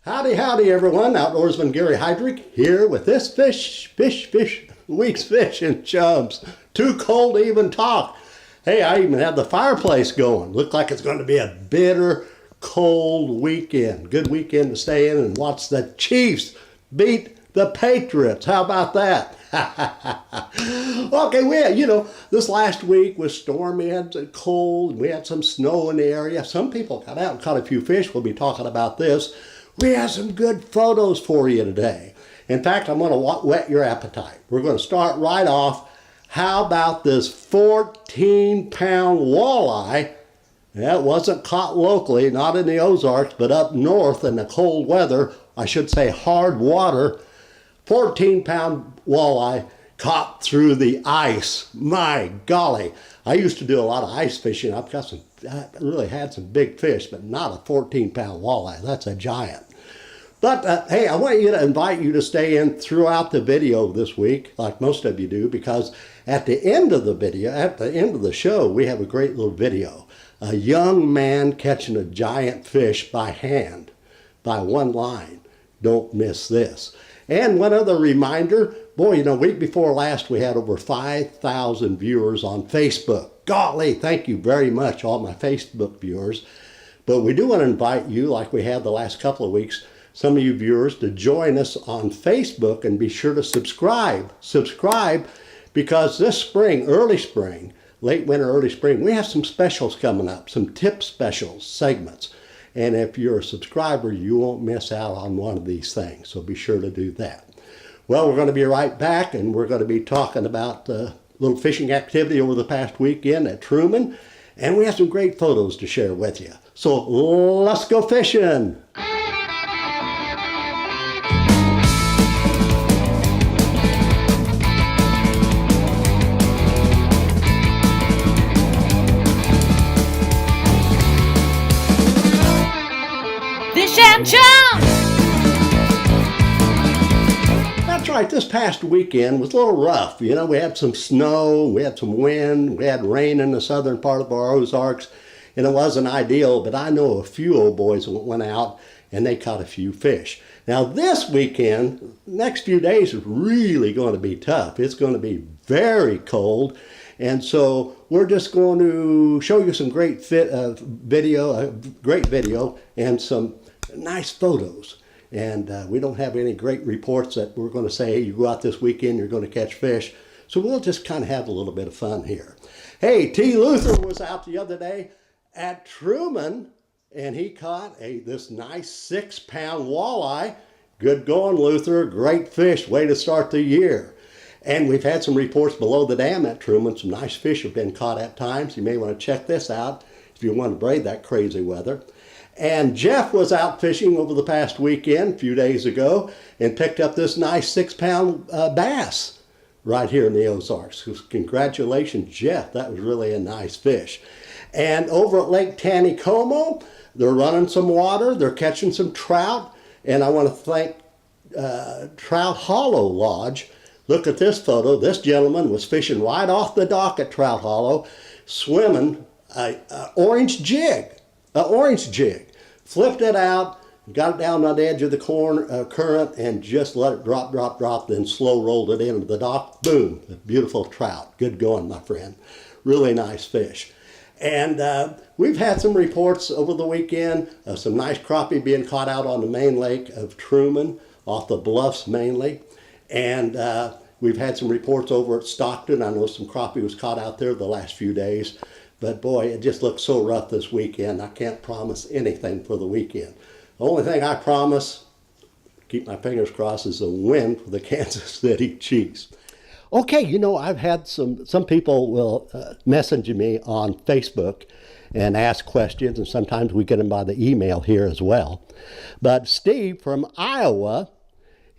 Howdy, howdy, everyone. Outdoorsman Gary Heidrich here with this week's fish and chums. Too cold to even talk. Hey, I even had the fireplace going. Looked like it's going to be a bitter, cold weekend. Good weekend to stay in and watch the Chiefs beat the Patriots. How about that? Okay, this last week was stormy and cold. We had some snow in the area. Some people got out and caught a few fish. We'll be talking about this. We have some good photos for you today. In fact, I'm going to whet your appetite. We're going to start right off. How about this 14-pound walleye? That wasn't caught locally, not in the Ozarks, but up north in the cold weather. I should say hard water. 14-pound walleye caught through the ice. My golly. I used to do a lot of ice fishing. I really had some big fish, but not a 14-pound walleye. That's a giant. But hey, I want you to invite you to stay in throughout the video this week, like most of you do, because at the end of the video, at the end of the show, we have a great little video. A young man catching a giant fish by hand, by one line. Don't miss this. And one other reminder, boy, week before last, we had over 5,000 viewers on Facebook. Golly, thank you very much, all my Facebook viewers. But we do want to invite you, like we had the last couple of weeks, some of you viewers, to join us on Facebook and be sure to subscribe. Subscribe, because this spring, early spring, late winter, early spring, we have some specials coming up, some tip specials, segments. And if you're a subscriber, you won't miss out on one of these things. So be sure to do that. Well, we're going to be right back, and we're going to be talking about a little fishing activity over the past weekend at Truman. And we have some great photos to share with you. So let's go fishing. And Chums! That's right, this past weekend was a little rough. We had some snow, we had some wind, we had rain in the southern part of our Ozarks, and it wasn't ideal, but I know a few old boys that went out and they caught a few fish. Now this weekend, next few days is really going to be tough. It's going to be very cold, and so we're just going to show you some great video and some nice photos. And we don't have any great reports that we're going to say, hey, you go out this weekend, you're going to catch fish. So we'll just kind of have a little bit of fun here. Hey, T. Luther was out the other day at Truman, and he caught this nice 6-pound walleye. Good going, Luther. Great fish. Way to start the year. And we've had some reports below the dam at Truman. Some nice fish have been caught at times. You may want to check this out if you want to brave that crazy weather. And Jeff was out fishing over the past weekend, a few days ago, and picked up this nice 6-pound bass right here in the Ozarks. So congratulations, Jeff. That was really a nice fish. And over at Lake Taneycomo, they're running some water. They're catching some trout. And I want to thank Trout Hollow Lodge. Look at this photo. This gentleman was fishing right off the dock at Trout Hollow, swimming an orange jig. Flipped it out, got it down on the edge of the current, and just let it drop, then slow rolled it into the dock. Boom, a beautiful trout. Good going, my friend. Really nice fish. And we've had some reports over the weekend of some nice crappie being caught out on the main lake of Truman, off the bluffs mainly. And we've had some reports over at Stockton. I know some crappie was caught out there the last few days. But boy, it just looks so rough this weekend. I can't promise anything for the weekend. The only thing I promise, keep my fingers crossed, is a win for the Kansas City Chiefs. Okay, I've had some people will message me on Facebook and ask questions, and sometimes we get them by the email here as well. But Steve from Iowa,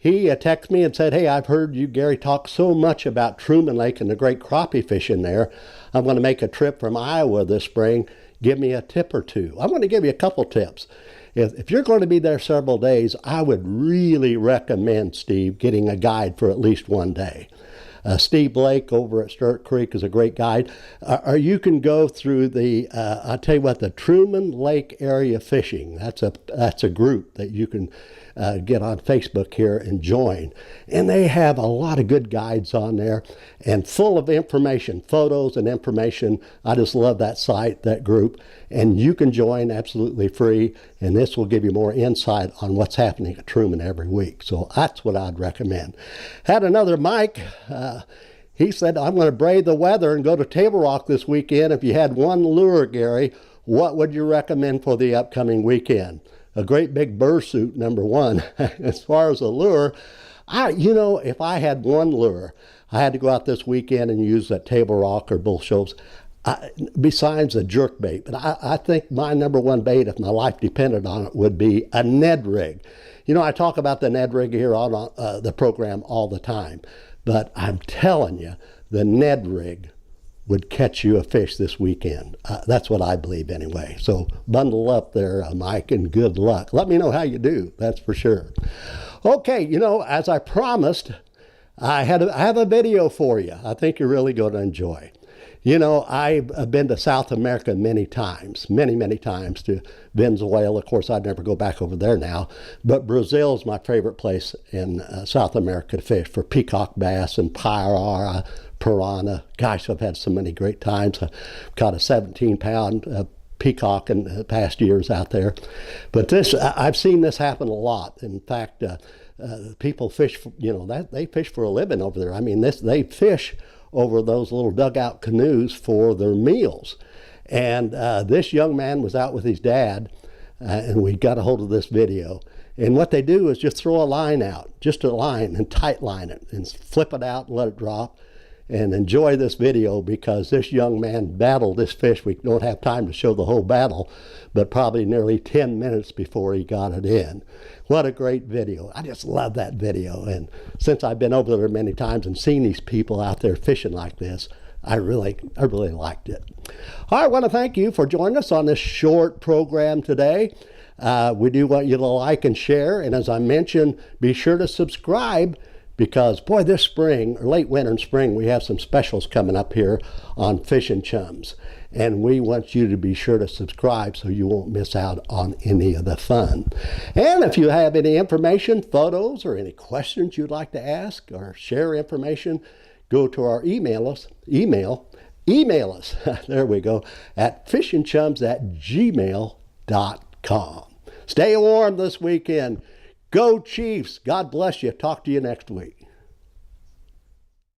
he texted me and said, hey, I've heard you, Gary, talk so much about Truman Lake and the great crappie fishing there. I'm going to make a trip from Iowa this spring. Give me a tip or two. I'm going to give you a couple tips. If you're going to be there several days, I would really recommend, Steve, getting a guide for at least one day. Steve Blake over at Sturt Creek is a great guide. Or you can go through I'll tell you what, the Truman Lake Area Fishing. That's a group that you can get on Facebook here and join. And they have a lot of good guides on there and full of information, photos and information. I just love that site, that group. And you can join absolutely free. And this will give you more insight on what's happening at Truman every week. So that's what I'd recommend. Had another Mike. He said, I'm going to brave the weather and go to Table Rock this weekend. If you had one lure, Gary, what would you recommend for the upcoming weekend? A great big bursuit, number one. As far as a lure, if I had one lure, I had to go out this weekend and use that Table Rock or Bull Shoals, besides a jerk bait. But I think my number one bait, if my life depended on it, would be a Ned rig. I talk about the Ned rig here on the program all the time. But I'm telling you, the Ned rig would catch you a fish this weekend. That's what I believe anyway. So bundle up there, Mike, and good luck. Let me know how you do, that's for sure. Okay, as I promised, I have a video for you. I think you're really going to enjoy. I've been to South America many times, many times, to Venezuela. Of course, I'd never go back over there now. But Brazil is my favorite place in South America to fish for peacock bass and pirara, piranha. Gosh, I've had so many great times. I caught a 17-pound peacock in the past years out there. But I've seen this happen a lot. In fact, people fish, they fish for a living over there. I mean, they fish over those little dugout canoes for their meals. And this young man was out with his dad, and we got a hold of this video. And what they do is just throw a line out, just a line, and tight line it, and flip it out and let it drop. And enjoy this video, because this young man battled this fish. We don't have time to show the whole battle, but probably nearly 10 minutes before he got it in. What a great video. I just love that video. And since I've been over there many times and seen these people out there fishing like this, I really liked it. I want to thank you for joining us on this short program today. We do want you to like and share. And as I mentioned, be sure to subscribe, because, boy, this spring, or late winter and spring, we have some specials coming up here on Fishing Chums. And we want you to be sure to subscribe so you won't miss out on any of the fun. And if you have any information, photos, or any questions you'd like to ask or share information, go to our email us, there we go, at fishingchums@gmail.com. Stay warm this weekend. Go Chiefs. God bless you. Talk to you next week.